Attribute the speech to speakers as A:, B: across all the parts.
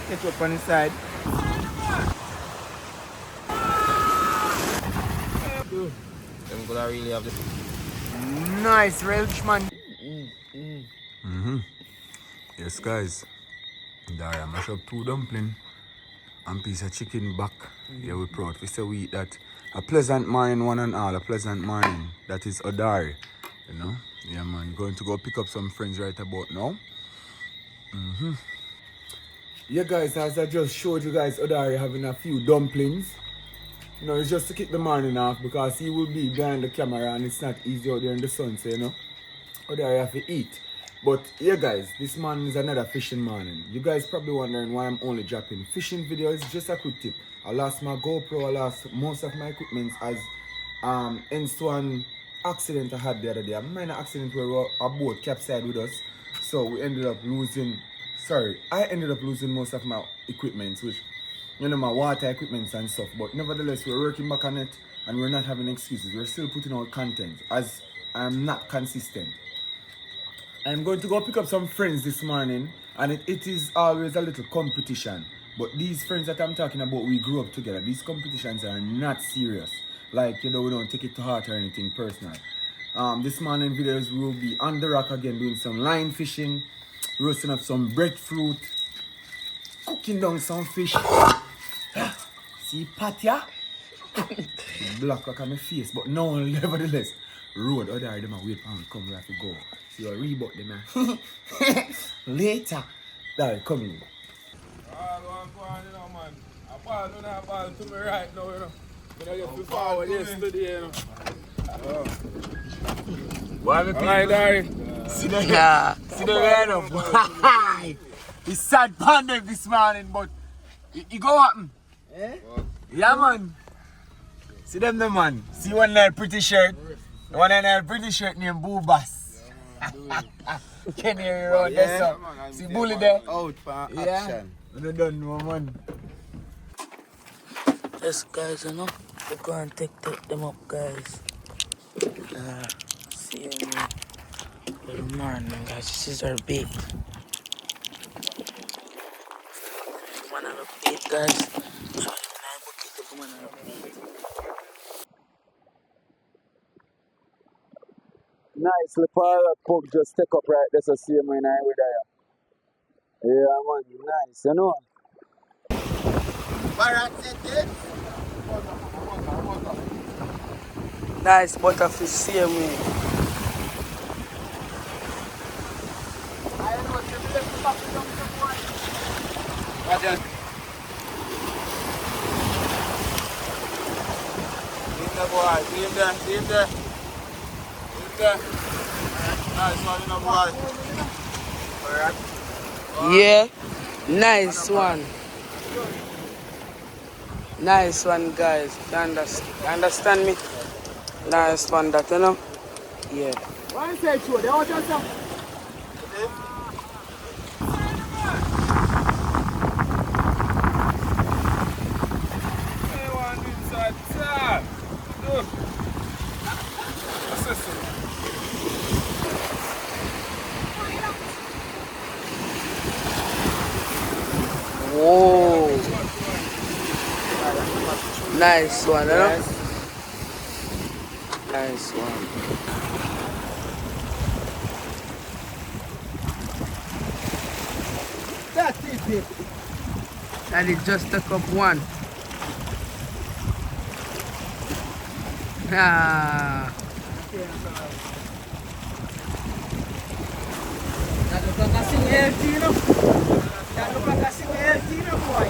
A: catch up on the side. Them gonna really have the nice Welshman.
B: Yes, guys. There I mash up 2 dumplings and piece of chicken back. Yeah, we're proud. We say we eat that. A pleasant morning, one and all. A pleasant morning. That is Odari. You know? Yeah, man. Going to go pick up some friends right about now. Yeah, guys, as I just showed you guys, Odari having a few dumplings. You know, it's just to keep the morning off because he will be behind the camera and it's not easy out there in the sun, so you know. Odari have to eat. But yeah, guys, this morning is another fishing morning. You guys probably wondering why I'm only dropping fishing videos. Just a quick tip. I lost my GoPro, I lost most of my equipment as hence one accident I had the other day. A minor accident where a boat capsized with us. So we ended up losing, I ended up losing most of my equipment, which, you know, my water equipment and stuff. But nevertheless, we're working back on it and we're not having excuses. We're still putting out content as I'm not consistent. I'm going to go pick up some friends this morning, and it is always a little competition. But these friends that I'm talking about, we grew up together. These competitions are not serious. Like, you know, we don't take it to heart or anything personal. This morning videos we will be on the rock again, doing some line fishing, roasting up some breadfruit, cooking down some fish. See Patya? Black rock on my face, but no, nevertheless. Road, other them are wait for me, come we have to go. See your Reebok them man. Later. There, come in.
C: Go on, you know, man. I ball, you know, I ball to me right now, you know. But I get to forward yesterday, you know.
B: Why me
C: Alright, Dari.
B: See the rain up. It's sad pandemic this morning, but it go happen.
A: Eh?
B: Yeah, man. See them, the man. See one there pretty shirt. The one there pretty shirt named Boo Bass. Can you around there, so? See Bully there?
A: Out for action.
B: Yeah. We don't know, man.
D: Yes, guys, you know, we go and take them up, guys. See you in the morning, guys. This is our bait. One of the bait, guys. So, I'm going to keep the one of the bait.
B: Nice, the pilot pump just take up right there, so see him in with there. Yeah, man, nice, you know.
D: Nice butterfish, see you, man.
C: See him there. Nice one, you know, boy. Alright.
D: Yeah, nice one. Nice one, guys. You understand me? Nice one, that, you know? Yeah.
B: Why say true? They want just
C: Anyone inside, sir? Look. Assistant.
D: Whoa. Nice one, you know? Nice one.
A: That's it.
D: And it just took up one. Ah.
A: That look like a sing healthy, you know. That look like a sing healthy, you know, boy.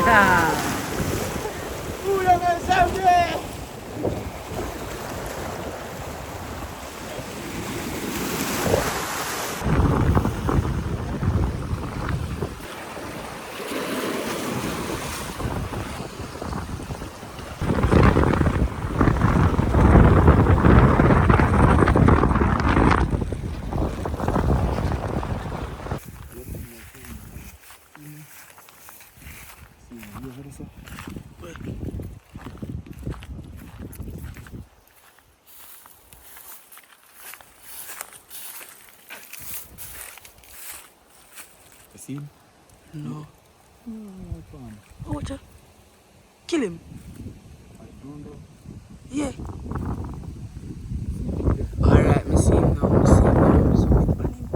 D: Yeah.
A: Ooh, that man sound good.
B: You heard this? You see him?
D: No.
B: No, fam.
D: Oh, what? Kill him?
B: I don't know.
D: Yeah. Alright, me see him now. Me see him now. So wait on him.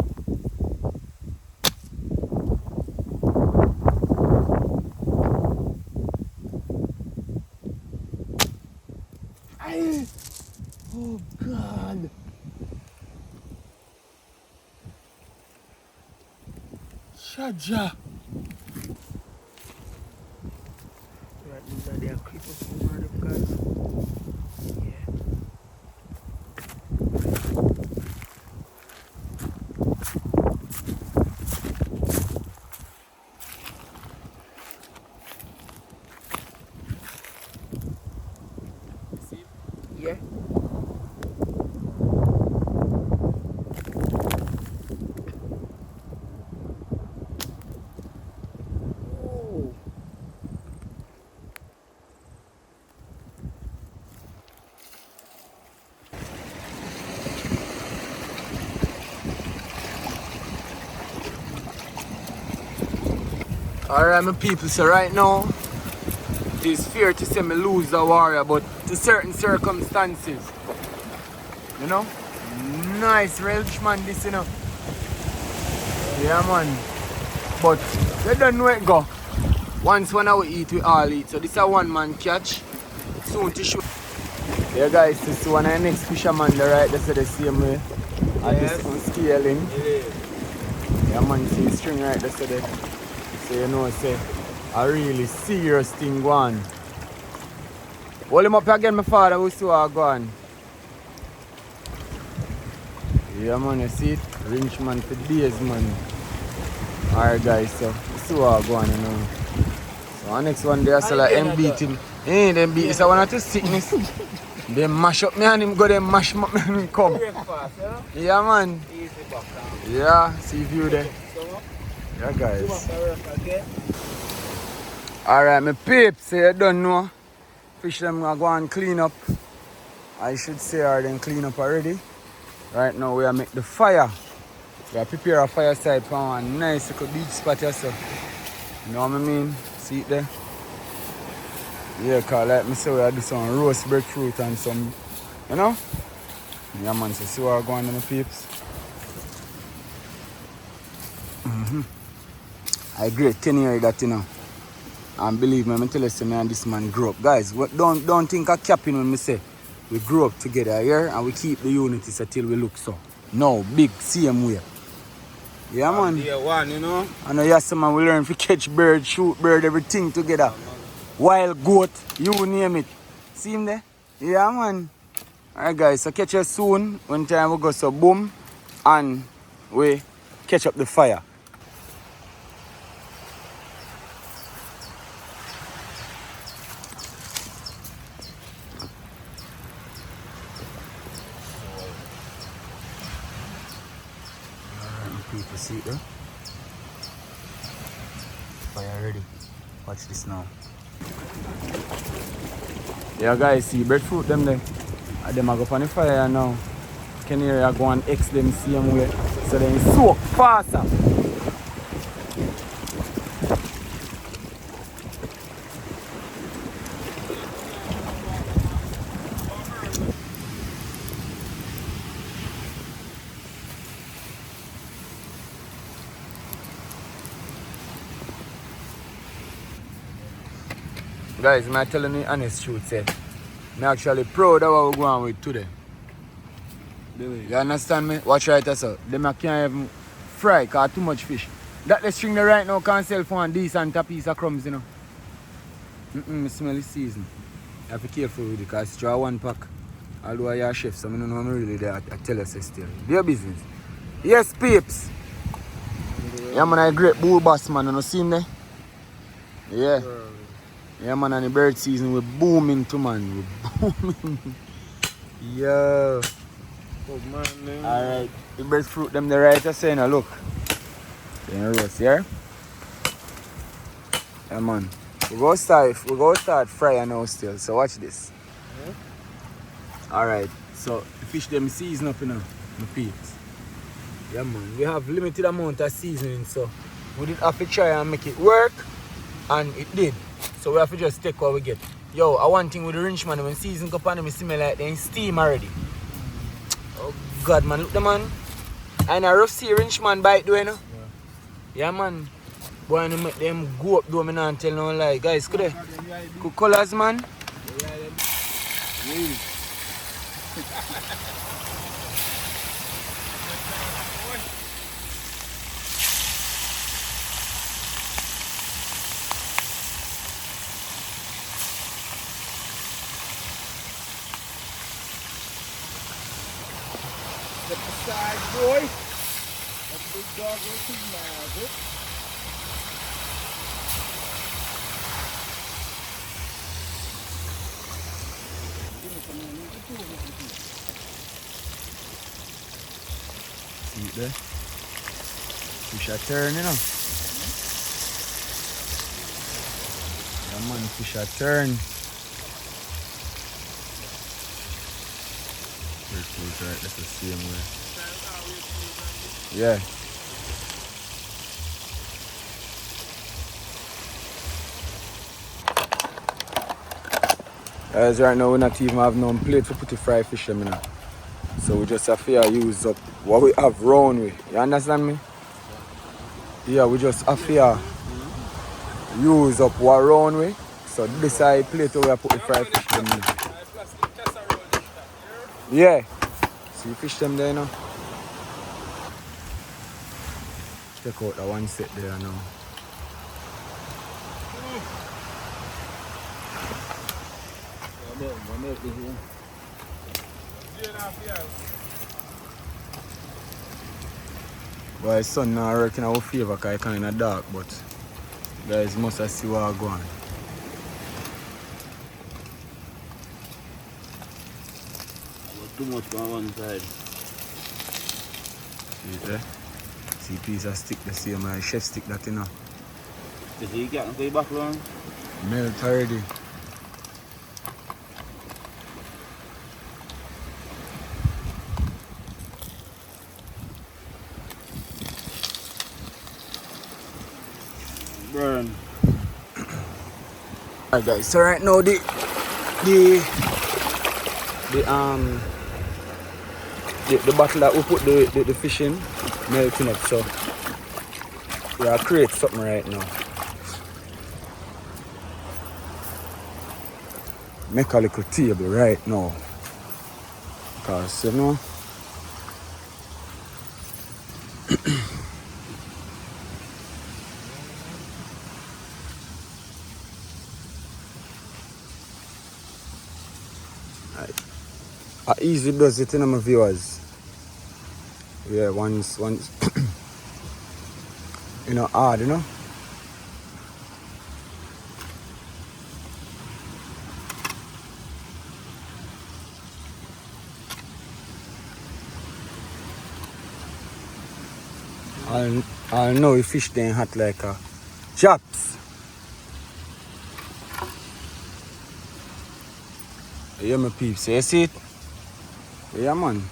B: Aye. Oh God. Shaja.
D: Right, these are their creepers from one of them guys. Yeah.
B: See?
D: Yeah. Oh. Alright, my people, so right now it is fair to say me lose the warrior, but to certain circumstances. You know? Nice Welshman this, you know. Yeah man. But you don't know it go. Once when I will eat, we all eat. So this is a one man catch. Soon to shoot. Yeah guys, this is one of the next fisherman there, right? That's the same way. At this one scaling. Yeah man, see the string right that's there. So you know say a really serious thing going. Hold him up again, my father, we see how go on. Yeah man, you see it? Rinch man for days man. Alright guys, so we see how go on, you know. So our next one there, so like them beat him. Them beat him, one of the sickness. They mash up me and him go, they mash up me and him come. Yeah man. Yeah, see view there. Yeah guys. Alright, my peeps, so you don't know. Fish them are going to clean up. I should say are then clean up already. Right now we are make the fire. We are prepare a fire side for one nice little beach spot yourself. You know what I mean? See it there? Yeah, cause like me say we are do some roast breadfruit and some, you know? Yeah man, so see what are going on my peeps. I great 10 years that, you know. And believe me, I'm tell you, me and this man grew up. Guys, don't think of capping when me say we grew up together here and we keep the unity till we look so. No, big, same way. Yeah, man.
C: Day one, you know.
B: I know yes, man, we learn to catch bird, shoot bird, everything together. Wild goat, you name it. See him there? Yeah, man. Alright, guys, so catch us soon. One time we go so boom and we catch up the fire. People see it there. Fire ready. Watch this now. Yeah guys, see breadfruit them there. And them are go on the fire now. Can you hear go and X them same way. So then soak faster. Guys, I'm telling you honest truth, say, I'm actually proud of what we're going with today. You understand me? Watch right there, so. Them can't even fry, cause too much fish. That the string there right now can't sell for one decent piece of crumbs, you know. I smell the season. You have to be careful with it, cause it's draw one pack. Although I a chef, so I don't know I'm really there. I tell you, say still. Do your business. Yes, peeps. Yeah, man, a great bull boss, man. You know, see him there? Yeah. Yeah man, and the bird season we're booming too man, we're booming. Yo.
C: Oh man.
B: Alright, the breadfruit them the right are saying look. Then roast here. Yeah man.
D: We're gonna start frying now still, so watch this. Alright, so the fish them season up, you know, my peeps. Yeah man, we have limited amount of seasoning, so we did have to try and make it work, and it did. So we have to just take what we get. Yo, one thing with the wrench man, when season come on, it smell like they steam already. Oh God man, look the man. And a rough sea wrench man bite though, you know? Yeah man. Boy, I make them go up though, me not tell no lie. Guys, good colors man.
C: Step aside, boy. That big dog will see now,
D: See it there? Fish are turn, you know. Yeah man, fish are turn. Breadfruit, right? That's the same way. Yeah. Guys, right now we not even have no plate to put the fried fish in, you know. So we just have to use up what we have round with. You understand me? Yeah, we just have to use up what round with. So this side plate where we put the fried fish in. Yeah. See fish them there now. Check out that one set there now. Well, the sun not working in our favor because it's kind of dark, but guys must have see what going on.
E: Too much on one side.
D: See it there? See piece of stick the same as chef stick that you know.
E: You see you got to go back on?
D: Melt already.
E: Burn.
D: Alright guys, so right now the bottle that we put the fish in melting up, so we are create something right now. Make a little table right now. Cause you know I easily does it in my viewers. Yeah, once you know hard, you know. I know if fish then hot like a chops. Yeah, my peeps, you see it? Yeah, man.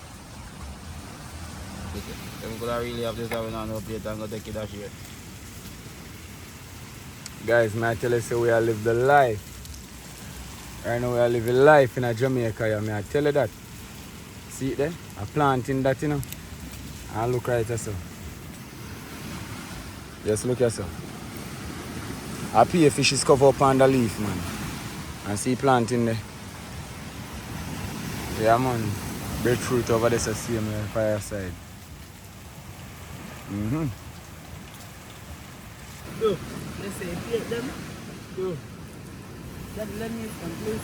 E: I'm gonna really have this having on up yet and go take it out here.
D: Guys, may I tell you, so we are live the life. Right now we are living life in Jamaica, yeah, may I tell you that. See it there? A planting that, you know. And look right there, so. Just look at so. A pea fish is covered up on the leaf, man. And see planting there. Yeah, man. Breadfruit over there, so see on the fireside.
A: Do. Let's say, take them. Do. That let me complete.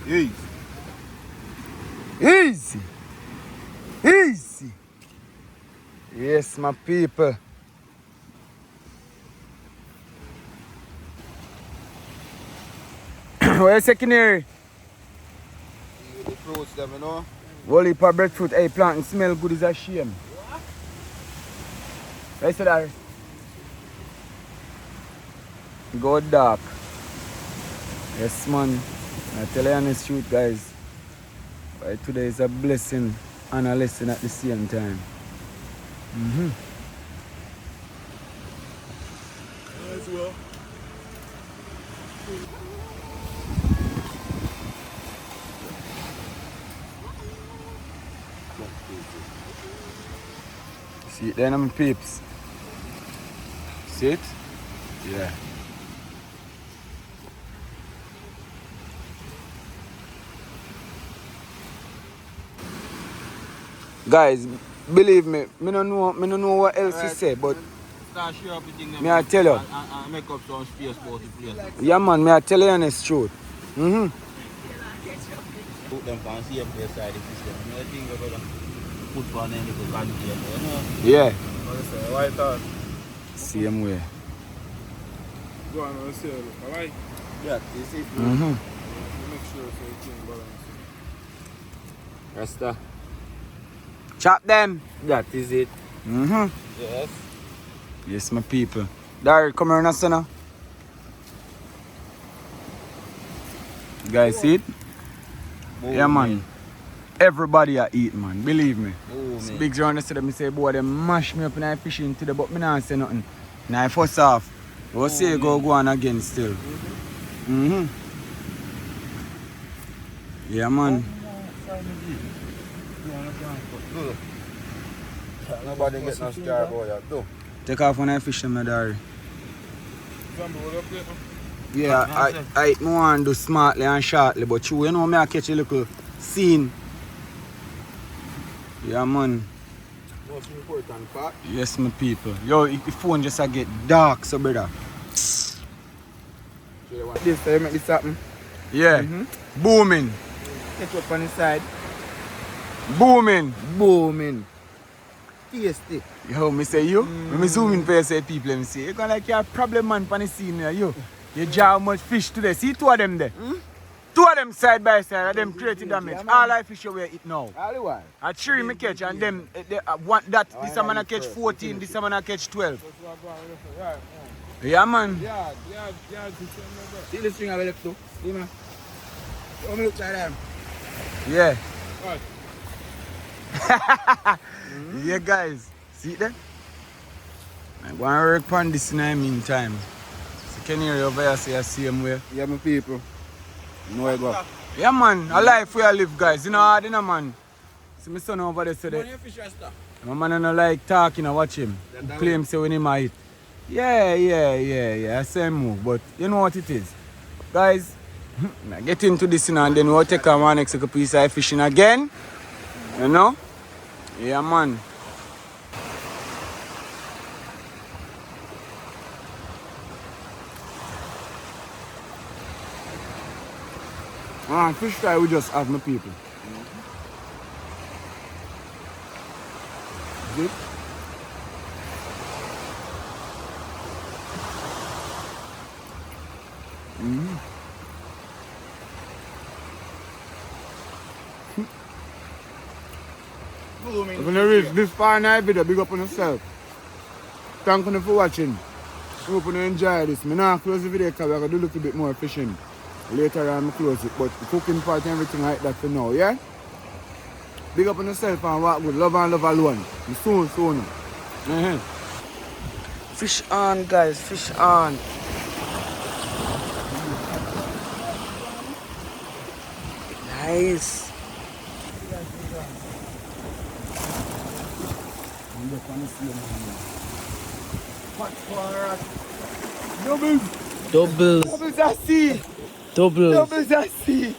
E: Easy.
D: Easy. Easy. Yes, my people. Where's secondary?
E: The fruits them, you know.
D: Whole heap of breadfruit. Hey, planting smell good is a shame. Right, so there. Go dark. Yes, man. I tell you honest truth, guys. Right, today is a blessing and a lesson at the same time.
C: As well.
D: See it there, my peeps. See it? Yeah. Guys, believe me, I don't know what else to say, but
E: Start share up the thing them
D: me I tell you.
E: and make up some space about the place.
D: Yeah, man, me I tell you honest truth.
E: Put them on same place side the system. You know the thing we're gonna put on any little container, you know?
D: Yeah,
C: White out.
D: same way.
C: Go on and say, look, alright?
E: Yeah, this is
D: Mm-hmm.
C: Make sure so you can balance.
E: Rasta.
D: Chop them.
E: That is it.
D: Mm-hmm.
E: Yes.
D: Yes, my people. Dari, come here now, son. You guys see it? Yeah, man. Everybody a eat, man. Believe me. It's big round to them. Say, boy, they mash me up and I fishing today, but me not say nothing. Now, first off, we'll say go on again still. Mm-hmm. Yeah, man.
E: Nobody get no scar about that, though.
D: Take off when I fish them, Dari.
C: Zombie, what up there?
D: Yeah, I want to do smartly and shortly, but you know me I catch a little scene. Yeah, man.
E: Most important part.
D: Yes, my people. Yo, the phone just a get dark, so brother.
E: This time make this happen.
D: Yeah. Booming.
E: Catch up on the side.
D: Booming.
E: Booming. Tasty.
D: Yo, me say you. When me zoom in for you, say people, let me say, you gonna like you're a problem man on the scene here, yo. You draw much fish today. See two of them there. Two of them side by side, and them creative damage. All I fish away it now.
E: All the while.
D: A three me catch, and them want that. This one I catch 14, this one I catch 12. Yeah, man.
C: Yeah.
E: See the string I left too? See, man? Come look like them.
D: Yeah.
C: Right.
D: Yeah, guys. See it there? I'm going to work on this in the meantime. So can you hear over here say the same way?
E: Yeah, my people. You know where I go.
D: Yeah, man. A life where I live, guys. You know hard, you know, man. See my son over there today. My man don't like talking and watch him. He claim say when he might. Yeah. I say move, but you know what it is. Guys, now get into this and then we'll take our next piece of fishing again. You know? Yeah, man. Fish fry we just have, my people. Good. When you reach this far in the video, big up on yourself. Thank you for watching. I hope you enjoy this. I'm not close the video because we're going to do a little bit more fishing. Later on, I close it. But the cooking part and everything like that for now, yeah? Big up on yourself and walk good. Love and love alone. Soon. Fish on, guys. Fish on. Nice. Doubles at sea. Doubles at sea.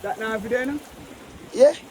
D: That now for there now? Yeah.